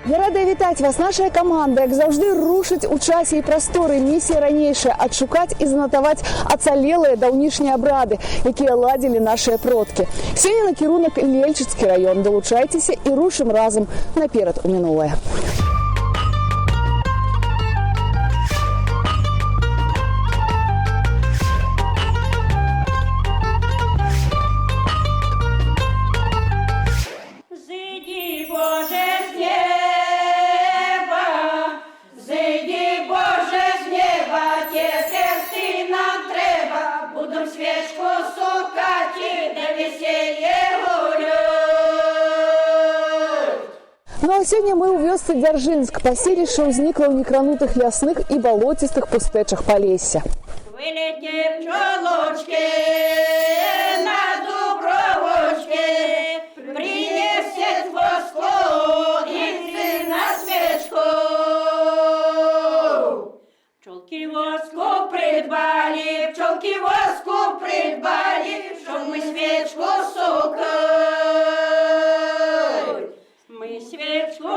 Я рада вітаць вас, наша каманда, як завжди, рушыць у часе і прасторы. Місія ранейшая – адшукаць і занатаваць ацалелыя даўнішнія абрады, якія ладзілі нашыя продкі. Сёння накірунак Лельчыцкі раён. Далучайцеся і рушым разам наперад у мінулае. Ну а сёння мы ў вёсцы Дзяржынск. Паселішча ўзнікла ў некранутых лясных і балоцістых пустэчах Палесся. Вылетне пчелочки на дубровочке, принесет восклонницы на свечку. Пчелки воску придбали, чтоб мы свечку сукали. Мы свечку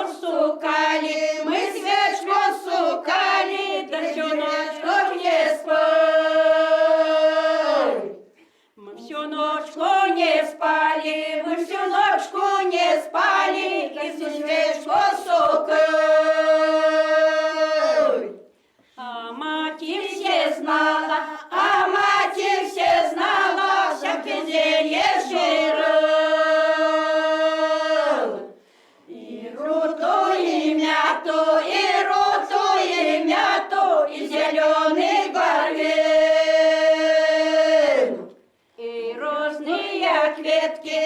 сукали, да всю ночку не спали. Мы всю ночку не спали, и всю свечку сукали. А мать все знала, всякие зелье жиры. И зеленый барвин, и розные кветки,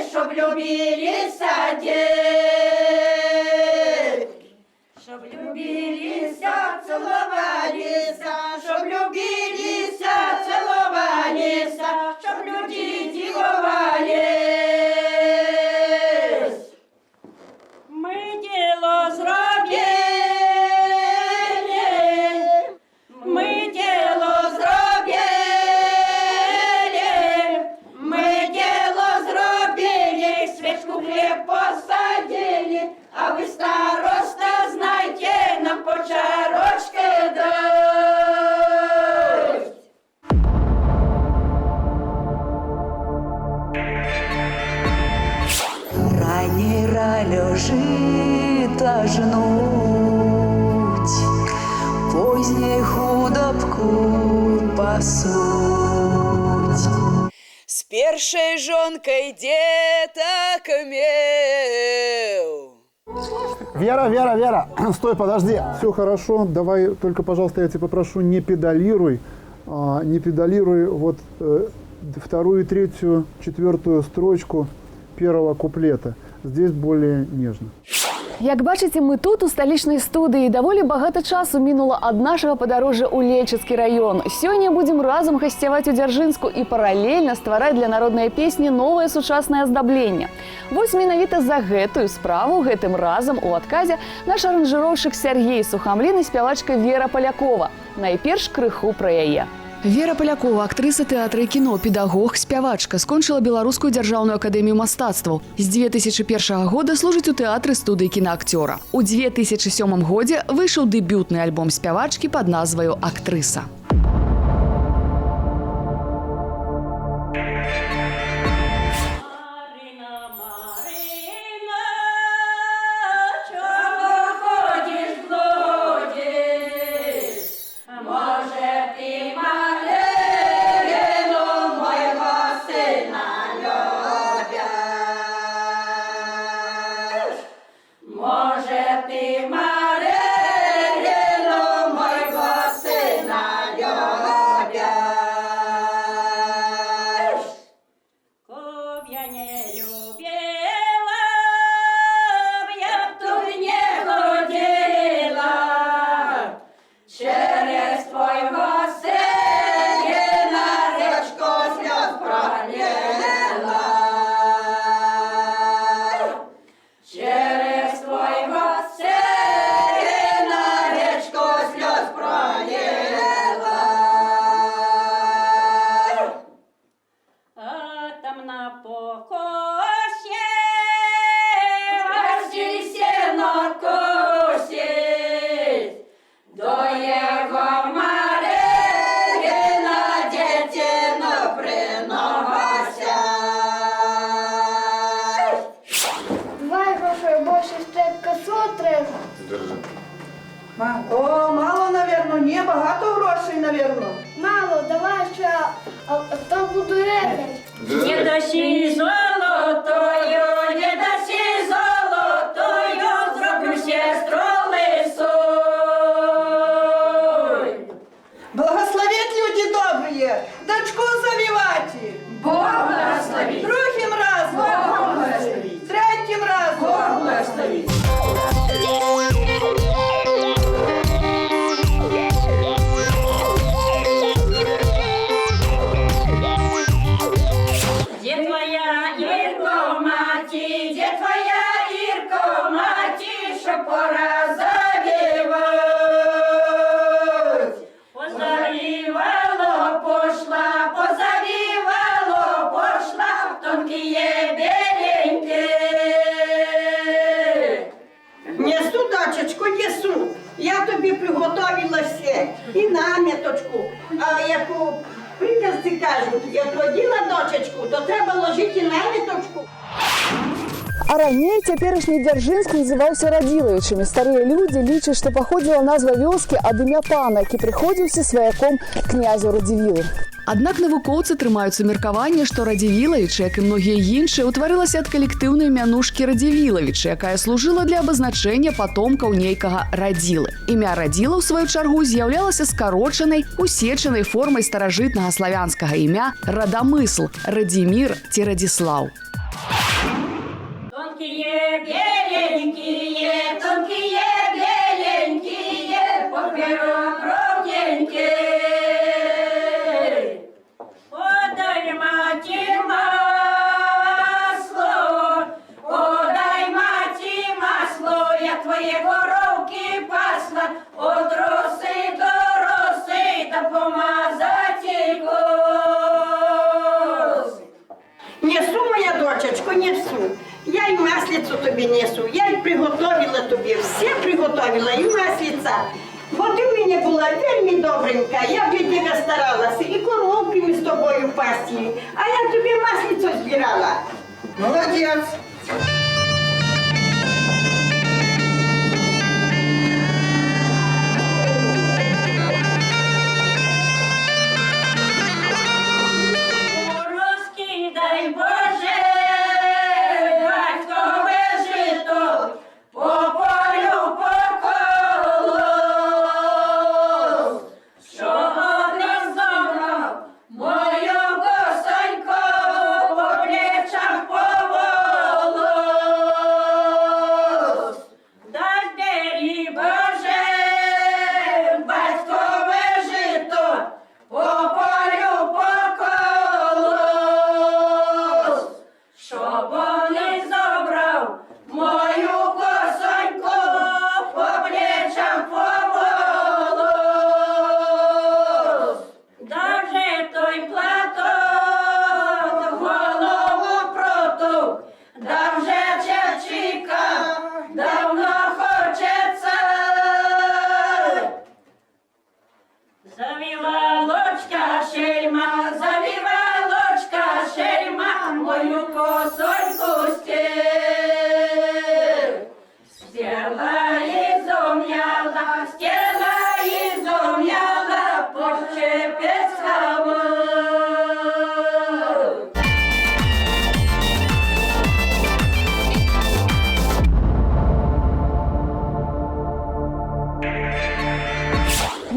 чтоб любили садик, чтоб любились, целовались, чтоб люди дивовались. Мы дело зробили. Посадили, а вы, староста, знайте, нам по чарочке дать. Ранней лежит ожнуть, поздней худобку пасуть. С першей жонкой деток мел. Вера, стой, подожди. Все хорошо, давай, только, пожалуйста, я тебя попрошу, не педалируй вот вторую, третью, четвертую строчку первого куплета. Здесь более нежно. Як бачыце, мы тут у сталічнай студыі. Даволі багата часу мінула ад нашага падарожжа ў Лельчыцкі раён. Сёння будзем разам гасцяваць у Дзяржынску і паралельна ствараць для народнай песні новае сучаснае аздабленне. Вось менавіта за гэтую справу гэтым разам у адказе наш аранжыроўшчык Сяргей Сухамлін і спявачка Вера Палякова. Найперш крыху пра яе. Вера Палякова, актрыса тэатра і кіно, педагог, спявачка, скончыла Беларускую дзяржаўную акадэмію мастацтваў. З 2001 года служыць у тэатры студыі кінаакцёра. У 2007 годзе выйшаў дэбютны альбом спявачкі пад назваю «Актрыса». багато грошей, навірно. Мало, давай ще, а то буду рекати. Не досі золотою, не досі золотою, зроблю сестру лисою. Благословіть люди добрі, дочку завіваті. Бог благословить. Другим разом. Бог благословить. Третім разом. Бог благословить. Где твоя Ирко, мати, где твоя Ирко, мати, що пора завівать? Позавівало, пошла, позавівало, пошла, тонкие беленькі. Несу, дочечку, несу. Я тобі приготовила все. І наміточку. А яку приказці кажуть, як родила дочечку, то треба ложити наміточку. А раней цяперашні Дзяржынск называўся Радзілавічамі. Старыя людзі лічаць, што паходзіла назва вёскі ад імя пана, які прыходзіўся сваяком князю Радзівілы. Аднак навукоўцы трымаюцца меркавання, што Радзівілавічы, як і многія іншыя, утварылася ад калектыўнай мянушкі Радзівілавічы, якая служыла для абазначэння патомкаў нейкага Радзілы. Імя Радзіла, ў сваю чаргу, з'яўлялася скарочанай, усечанай формай старажытнага славянскага імя Радамысл, Радзімір ці Радзіслаў. Тонкие, беленькие, поперек ровненькие. Подай, мати, масло, я твои коровки пасла, от роси до роси, та помазать і коси. Несу, моя дочечко, несу. Я й маслицю тобі несу, я й приготовила тобі, все приготовила, і маслиця. Бо ти в мене була вельми добренька, я для тебе старалася, і коровки ми з тобою пасті, а я тобі маслицю збирала. Молодець. Розкидай, Боже, батькове жито, по полю, по колу, щоб не здобрав мою косоньку, по плечах, по волос. Дай бери, Боже, батькове жито, по полю, по колос, щоб не забрав мою косоньку, по плечам, по волос. Даже той платок голову протук, да вже чечика давно хочеться. Завивалочка шельма, мою косоньку стерла і зом'яла, почепець хаву.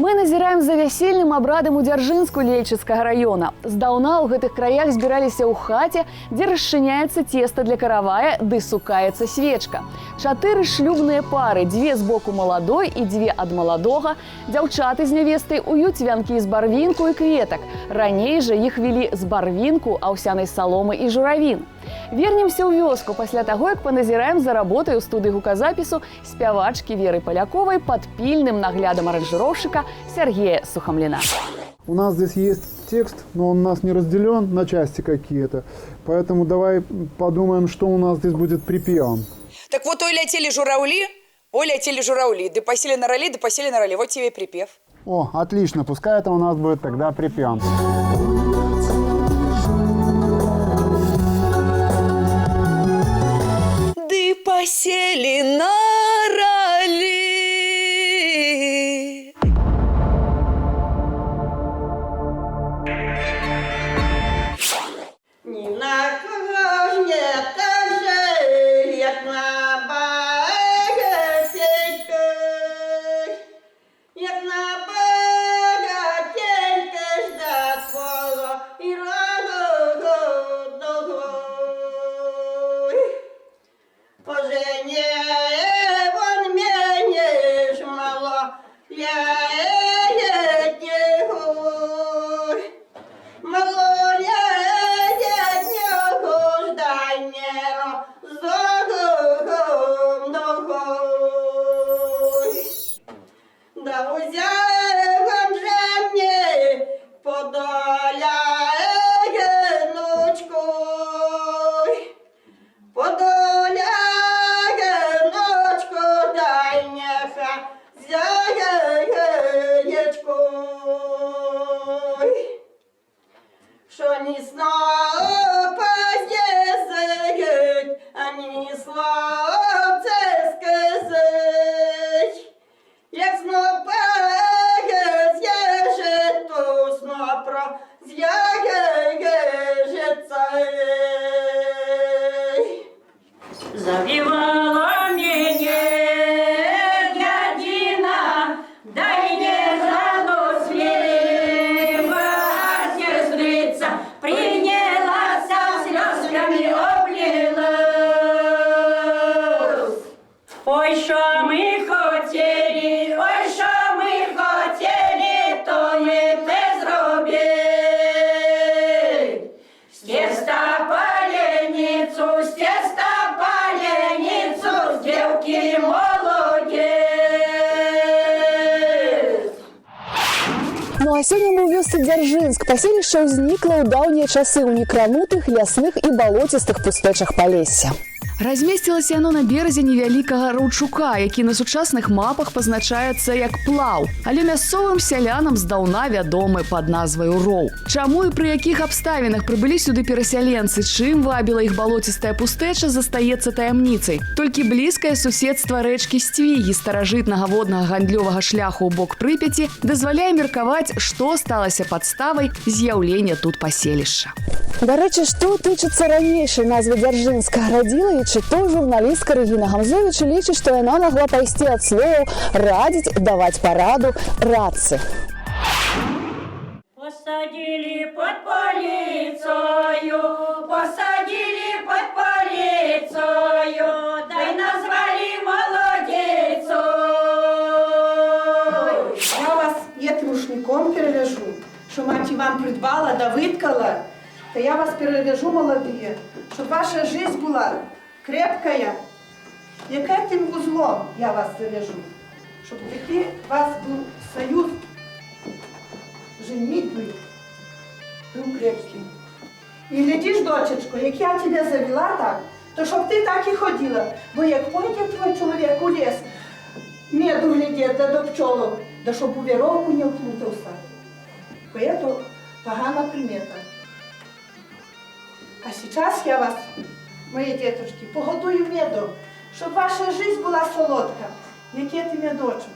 Мы назіраем за вясельным абрадам у Дзяржынску Лельчыцкага района. Здаўна ў гэтых краях збіраліся ў хаце, дзе расчыняецца цеста для каравая, ды сукаецца свечка. 4 шлюбныя пары, 2 з боку маладой і 2 ад маладога. Дзяўчаты з нявестай уюць вянкі з барвінку і кветак. Раней жа іх вялі з барвінку, аўсянай саломы і журавін. Вернемся ў вёску пасля таго, як паназіраем за работай у студыі гуказапісу спявачкі Веры Поляковай пад пільным наглядам аранжыроўшчыка Сергея Сухомлина. У нас здесь есть текст, но он у нас не разделен на части какие-то. Поэтому давай подумаем, что у нас здесь будет припевом. Так вот, ой, летели журавли, да посели на роли, вот тебе и припев. О, отлично, пускай это у нас будет тогда припев. Да посели на роли. кого ж не так же, як на багатенька, як на багатенька жда свого і родного. Пожене вон мене ж мало, я да узяв же мне подоля геночку, подоля геночку, дай неха зяєчку, що ні снопа з'їздить, ані словце сказить. Як снопа з'їжджить, то снопро з'їжджиться. Завівала мене дядина, дай не жаду слива, сестрица принялася сльозками облилась. Ой, що ми хотіли, ой, що ми хотіли, то ми те зробили. З теста паленицю, з теста паленицю, з дівки молодець. Ну а сёння мы ў вёсцы Дзяржынск. Паселішча ўзнікла ў даўнія часы ў некранутых лясных і балоцістых пустэчах Палесся. Размесцілася яно на беразе невялікага раўчука, які на сучасных мапах пазначаецца як плаў, але мясцовым сялянам здаўна вядомы пад назвай Роў. Чаму і пры якіх абставінах прыбылі сюды перасяленцы, чым вабіла іх балоцістая пустэча, застаецца таямніцай. Толькі блізкае суседства рэчкі Сцвігі, старажытнага воднага гандлёвага шляху ў бок Прыпяці, дазваляе меркаваць, што сталася падставай з'яўлення тут паселішча. Дарэчы, што тычыцца ранейшай назвы Дзяржынска, радзіла і чытоў журналістка Рэгіна Гамзовіч лічыць, што яна магла пайсці ад словаў радзіць, даваць параду, радцы. Посадили под полицию, посадили под полицию, дай назвали молодецу. Я вас этим рушником перевяжу, что мать вам придбала да выткала, то я вас перевяжу, молодые, чтобы ваша жизнь была крепкая. И к этим узлом я вас завяжу, чтобы таки у вас был союз женитьбы, был крепкий. И глядишь, дочечко, як я тебя завела так, то щоб ти так і ходила. Бо як пойде твой чоловік у ліс, меду глядеть, да до пчолок, да щоб у віровку не вплутався. Поэтому погана примета. А сейчас я вас, мои деточки, погодую медом, щоб ваша жизнь була солодка. Яке ти медочок?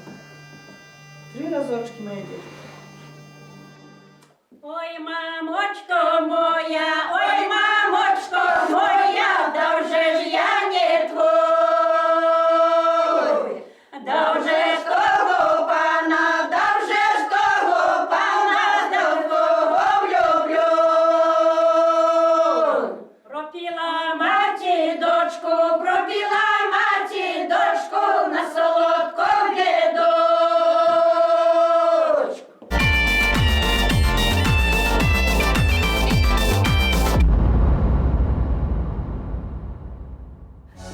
3 разочки, мои деточки. Ой, мамочко моя, ой, мамочко моя, да вже ж я не твой. Да вже ж того пана, да вже ж того пана, да в кого влюблю. Пропіла маті дочку, пропіла маті дочку на солодку медочку.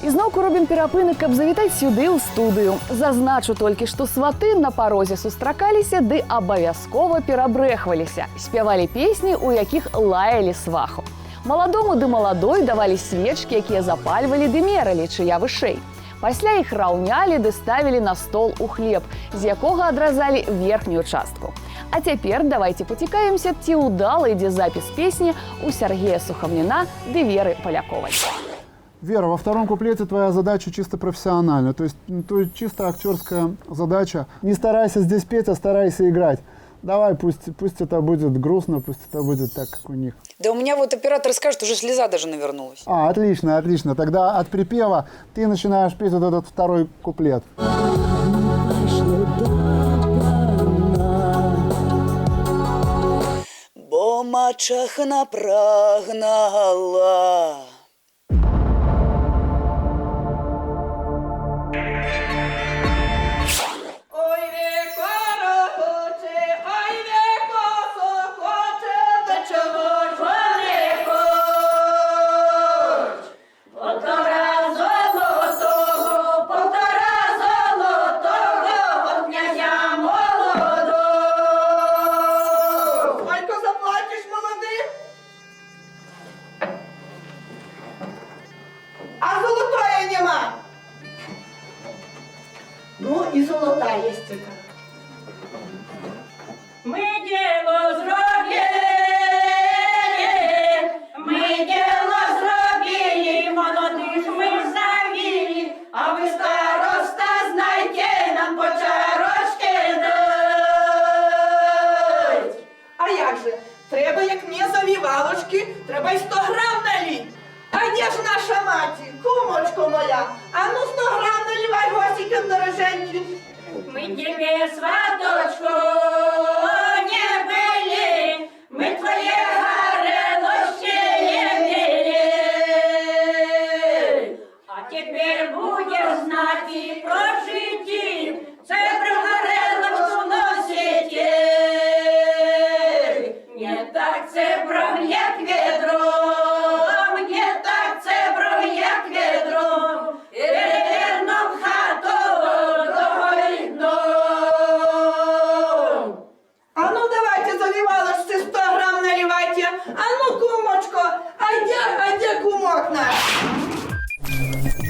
І зноўку робім перапынак, каб завітаць сюды ў студыю. Зазначу толькі, што сваты на парозе сустракаліся ды абавязкова перабрэхваліся. Спявалі песні, у якіх лаялі сваху. Маладому ды маладой давалі свечкі, якія запальвалі ды мералі, чыя вышэй. Пасля іх раўнялі ды ставілі на стол у хлеб, з якога адразалі верхнюю частку. А цяпер давайте пацікаемся, ці ўдала ідзе запіс песні у Сергея Сухомлина ды Веры Поляковай. Вера, во втором куплете твоя задача чисто профессиональная, то есть чисто актерская задача. Не старайся здесь петь, а старайся играть. Давай, пусть это будет грустно, пусть это будет так, как у них. Да у меня вот оператор скажет, уже слеза даже навернулась. Отлично, отлично. Тогда от припева ты начинаешь петь вот этот второй куплет. Бо мачахна прагнала. Ой, віко рохоче, ой, віко сохоче, до чого ж вони хоч? Полтора золотого, от князя молодого. Сколько заплатиш, молодий? А золотої нема. Ну і золота є тільки. Ми діло зробили, молодих ми завели, а ви староста знайте, нам по чарочки дать. А як же? Треба, як мені завівалочки, треба й 100 грам налить. А де ж наша маті, кумочко моя? А ну 100 грам наливай гостикам дороженьки. Ми тебе, сваточко, не были, мы твои горелочки ели. А теперь будешь знать и прожить, це про горелочку носите. Не так це брав, як ведром, не так це брав, як ведром, і верно в хату довольно. А ну давайте завивалочці 100 грам наливайте. А ну, кумочко, а де кумок наш?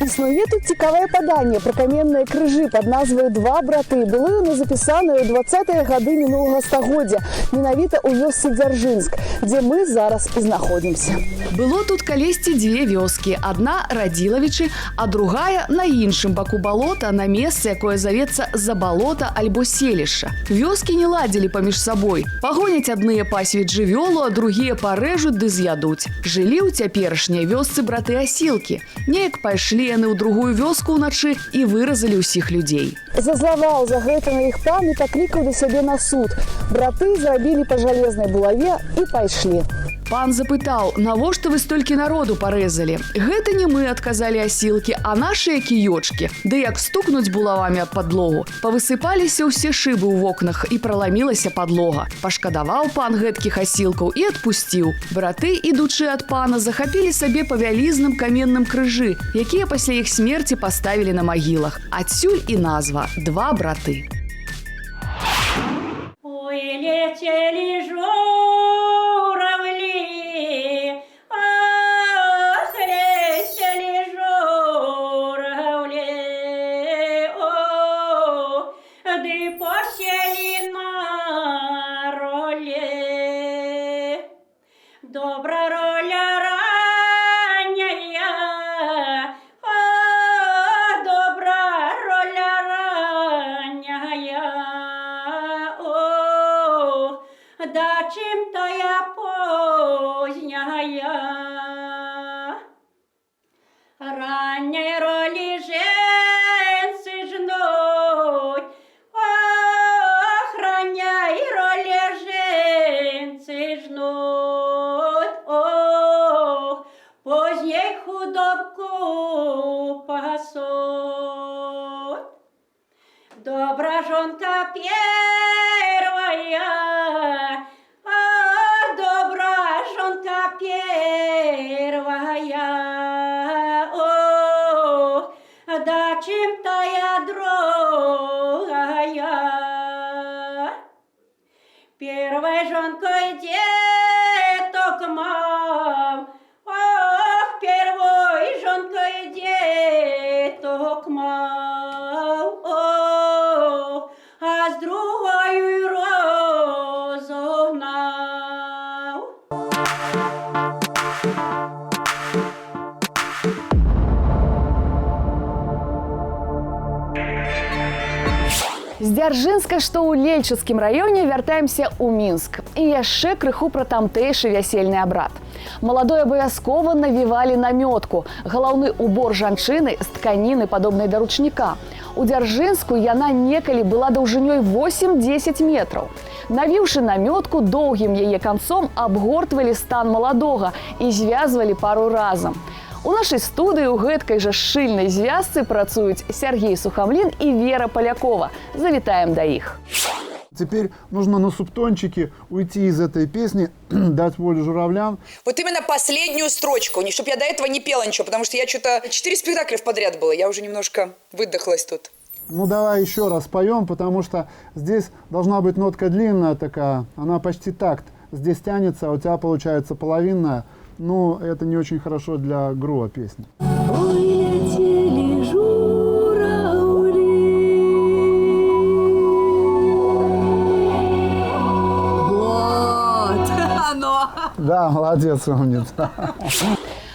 Існує тут цікаве паданне про каменныя крыжы пад назвай «Два браты». Было яно запісанае ў 20-е гады мінулага стагоддзя, менавіта ў вёсцы Дзяржынск, дзе мы зараз і знаходзімся. Было тут калісьці дзве вёскі. Адна – Радзілавічы, а другая – на іншым баку балота, на месцы, якое завецца Забалота альбо селішча. Вёскі не ладзілі паміж сабой. Пагоняць адныя пасвіць жывёлу, а другія парэжуць ды з'ядуць. Жылі ў цяперашняй вёсцы браты-асілкі. Неяк пайшлі яны ў другую вёску ўначы і выразалі ўсіх людзей. Зазлаваў за гэта на іх пан і паклікаў да сябе на суд. Браты зрабілі па жалезнай булаве і пайшлі. Пан запытаў, навошта вы столькі народу парэзалі? Гэта не мы, адказалі асілкі, а нашыя кіёчкі. Ды як стукнуць булавамі аб падлогу. Павысыпаліся ўсе шыбы ў вокнах і праламілася падлога. Пашкадаваў пан гэткіх асілкаў і адпусціў. Браты, ідучы ад пана, захапілі сабе па вялізным каменным крыжы, якія пасля іх смерці паставілі на магілах. Адсюль і назва «Два браты». Ой, летели журавли, ах, летели журавли, о, да посели на роле. Добра роля ранняя, добра роля ранняя, да чим-то я поздняя. Ранней роли женцы жнуть, ох, ранней роли женцы жнуть, ох, поздней худобку пасут. Добра жонка первая, добра жонка первая, ох, да чим-то я другая. Первой жонкой деток мал, ох, первой жонкой деток мал, ох, а с другой З Дзяржынска, што ў Лельчыцкім раёне, вяртаемся ў Мінск. І яшчэ крыху пра тамтэйшы вясельны абрад. Маладой абавязкова навівалі намётку. Галаўны убор жанчыны з тканіны, падобнай да ручніка. У Дзяржынску яна некалі была даўжынёй 8-10 метраў. Навіўшы намётку, доўгім яе канцом абгортвалі стан маладога і звязвалі пару разам. У нашай студыі ў гэткай жа шчыльнай звязцы працуюць Сергей Сухомлин и Вера Полякова. Завітаем да іх. Теперь нужно на субтончике уйти из этой песни, дать волю журавлям. Вот именно последнюю строчку, чтобы я до этого не пела ничего, потому что я что-то 4 спектакля подряд было, я уже немножко выдохлась тут. Ну давай еще раз споем, потому что здесь должна быть нотка длинная такая, она почти такт. Здесь тянется, а у тебя получается половинная. Ну, это не очень хорошо для грува песни. Ой, летели журавли. Вот, оно. Да, молодец, умница.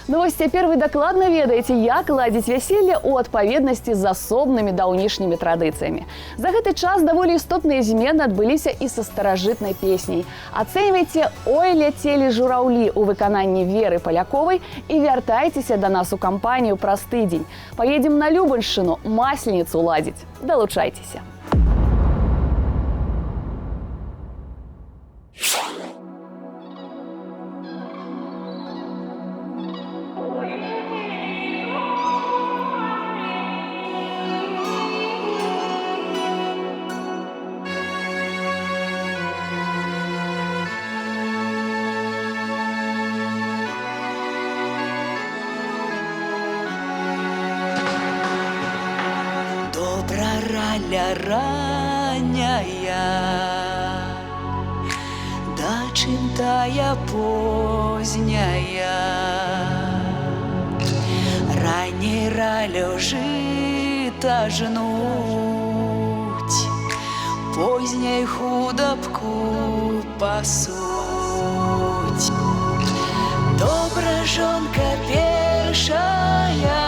Ну вось цяпер вы дакладна ведаеце, як ладзіць вяселле ў адпаведнасці з асобнымі даўнішнімі традыцыямі. За гэты час даволі істотныя змены адбыліся і са старажытнай песняй. Ацэньвайце «Ой, ляцелі жураўлі» у выкананні Веры Поляковай і вяртайцеся да нас у кампанію праз тыдзень. Паедзем на Любаншчыну, масленіцу ладзіць. Далучайцеся. Раля раняя, да чымтая позняя, раней ралю жыта жнуць, позняй худобку пасуць. Добра жонка першая,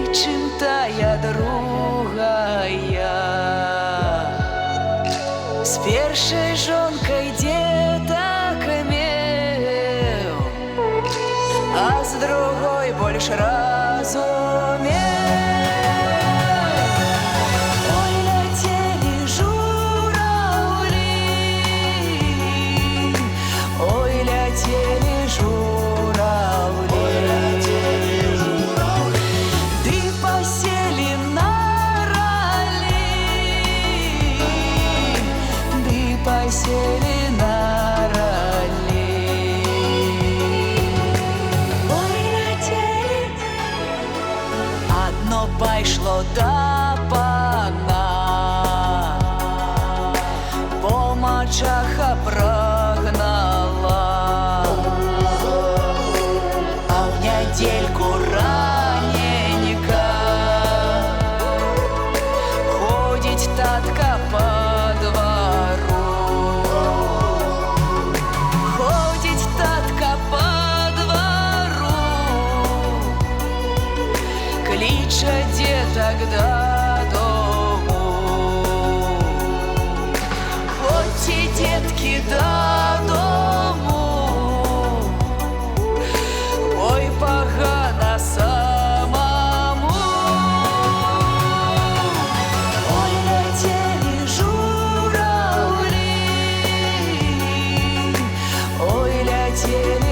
чымтая другая, с першай жонкай дзетак меў, а з другой больш разумеў. Ой, ляцелі жураўлі, ой, ляцелі жураўлі. Сели на ралли. Ой, летели. Одно пайшло до пана, по мачаха прогнала, а в недельку раненька ходить татка по двору. Клича деток додому, ходьте, детки, додому, ой, погано самому. Ой, летели журавли, ой, летели